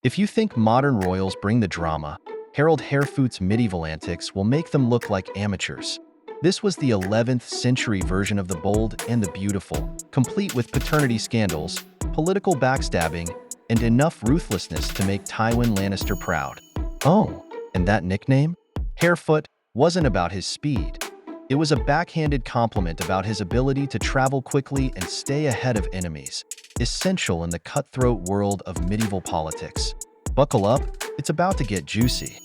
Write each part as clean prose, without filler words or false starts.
If you think modern royals bring the drama, Harold Harefoot's medieval antics will make them look like amateurs. This was the 11th century version of the Bold and the Beautiful, complete with paternity scandals, political backstabbing, and enough ruthlessness to make Tywin Lannister proud. Oh, and that nickname? Harefoot wasn't about his speed. It was a backhanded compliment about his ability to travel quickly and stay ahead of enemies, essential in the cutthroat world of medieval politics. Buckle up, it's about to get juicy.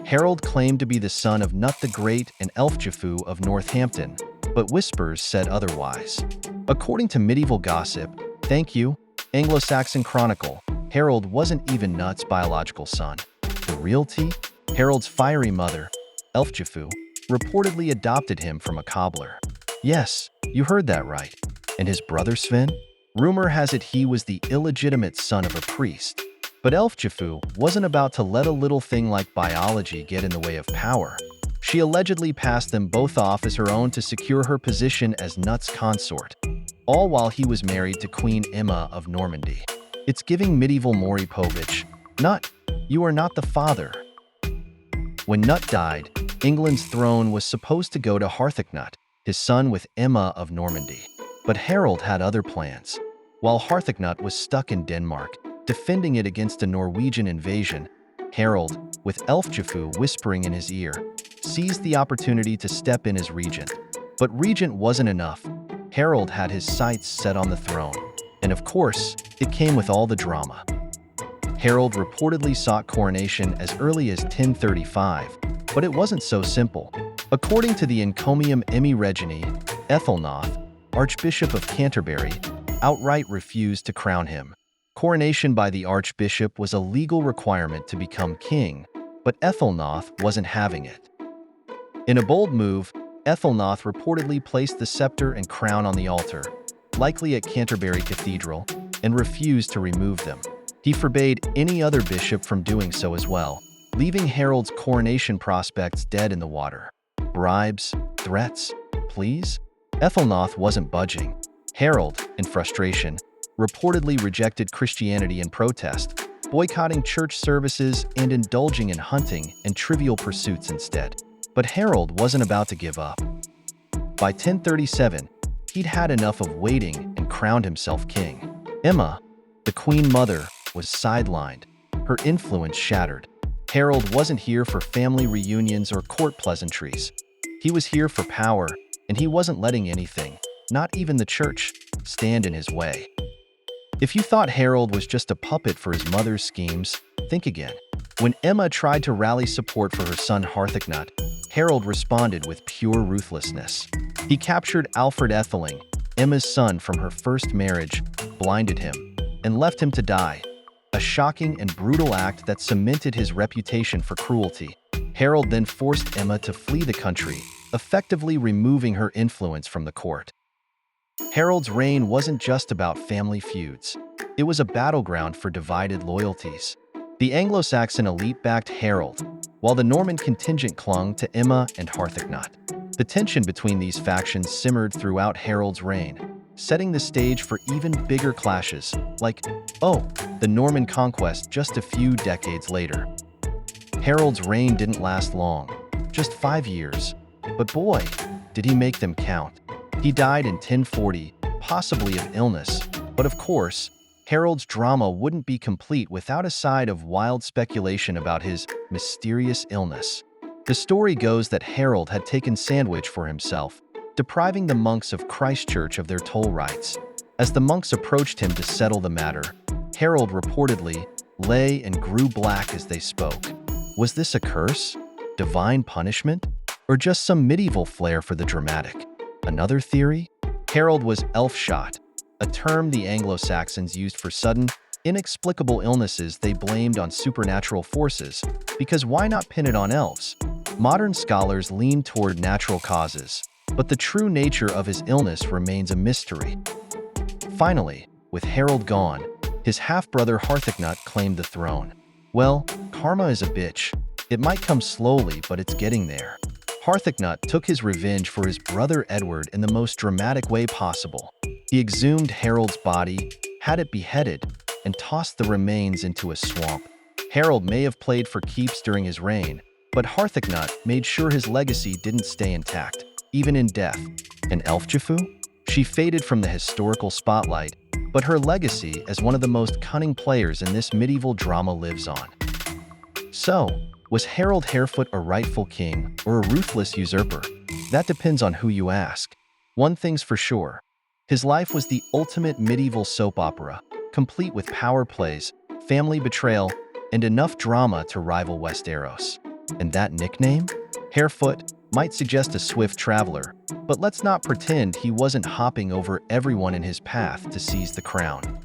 Harold claimed to be the son of Nut the Great and Elfjafu of Northampton, but whispers said otherwise. According to medieval gossip, thank you, Anglo-Saxon Chronicle, Harold wasn't even Nut's biological son. The realty? Harold's fiery mother, Elfjafu, reportedly adopted him from a cobbler. Yes, you heard that right. And his brother Sven? Rumor has it he was the illegitimate son of a priest. But Elfjafu wasn't about to let a little thing like biology get in the way of power. She allegedly passed them both off as her own to secure her position as Nut's consort, all while he was married to Queen Emma of Normandy. It's giving medieval Maury Povich. Nut, you are not the father. When Nut died, England's throne was supposed to go to Harthacnut, his son with Emma of Normandy. But Harold had other plans. While Harthacnut was stuck in Denmark, defending it against a Norwegian invasion, Harold, with Elfjafu whispering in his ear, seized the opportunity to step in as regent. But regent wasn't enough. Harold had his sights set on the throne. And of course, it came with all the drama. Harold reportedly sought coronation as early as 1035, but it wasn't so simple. According to the Encomium Emmy Regini, Ethelnoth, Archbishop of Canterbury, outright refused to crown him. Coronation by the archbishop was a legal requirement to become king, but Ethelnoth wasn't having it. In a bold move, Ethelnoth reportedly placed the scepter and crown on the altar, likely at Canterbury Cathedral, and refused to remove them. He forbade any other bishop from doing so as well, leaving Harold's coronation prospects dead in the water. Bribes? Threats? Pleas? Ethelnoth wasn't budging. Harold, in frustration, reportedly rejected Christianity in protest, boycotting church services and indulging in hunting and trivial pursuits instead. But Harold wasn't about to give up. By 1037, he'd had enough of waiting and crowned himself king. Emma, the queen mother, was sidelined, her influence shattered. Harold wasn't here for family reunions or court pleasantries. He was here for power, and he wasn't letting anything, not even the church, stand in his way. If you thought Harold was just a puppet for his mother's schemes, think again. When Emma tried to rally support for her son Harthacnut, Harold responded with pure ruthlessness. He captured Alfred Etheling, Emma's son from her first marriage, blinded him, and left him to die. A shocking and brutal act that cemented his reputation for cruelty. Harold then forced Emma to flee the country, effectively removing her influence from the court. Harold's reign wasn't just about family feuds. It was a battleground for divided loyalties. The Anglo-Saxon elite backed Harold, while the Norman contingent clung to Emma and Harthacnut. The tension between these factions simmered throughout Harold's reign, setting the stage for even bigger clashes, like, the Norman conquest just a few decades later. Harold's reign didn't last long, just 5 years, but boy, did he make them count. He died in 1040, possibly of illness, but of course, Harold's drama wouldn't be complete without a side of wild speculation about his mysterious illness. The story goes that Harold had taken sandwich for himself, depriving the monks of Christchurch of their toll rights. As the monks approached him to settle the matter, Harold reportedly lay and grew black as they spoke. Was this a curse? Divine punishment? Or just some medieval flair for the dramatic? Another theory? Harold was elf-shot, a term the Anglo-Saxons used for sudden, inexplicable illnesses they blamed on supernatural forces, because why not pin it on elves? Modern scholars lean toward natural causes, but the true nature of his illness remains a mystery. Finally, with Harold gone, his half-brother Harthacnut claimed the throne. Well, karma is a bitch. It might come slowly, but it's getting there. Harthacnut took his revenge for his brother Edward in the most dramatic way possible. He exhumed Harold's body, had it beheaded, and tossed the remains into a swamp. Harold may have played for keeps during his reign, but Harthacnut made sure his legacy didn't stay intact, even in death. And Elfjafu? She faded from the historical spotlight, but her legacy as one of the most cunning players in this medieval drama lives on. So, was Harold Harefoot a rightful king or a ruthless usurper? That depends on who you ask. One thing's for sure. His life was the ultimate medieval soap opera, complete with power plays, family betrayal, and enough drama to rival Westeros. And that nickname? Harefoot might suggest a swift traveler, but let's not pretend he wasn't hopping over everyone in his path to seize the crown.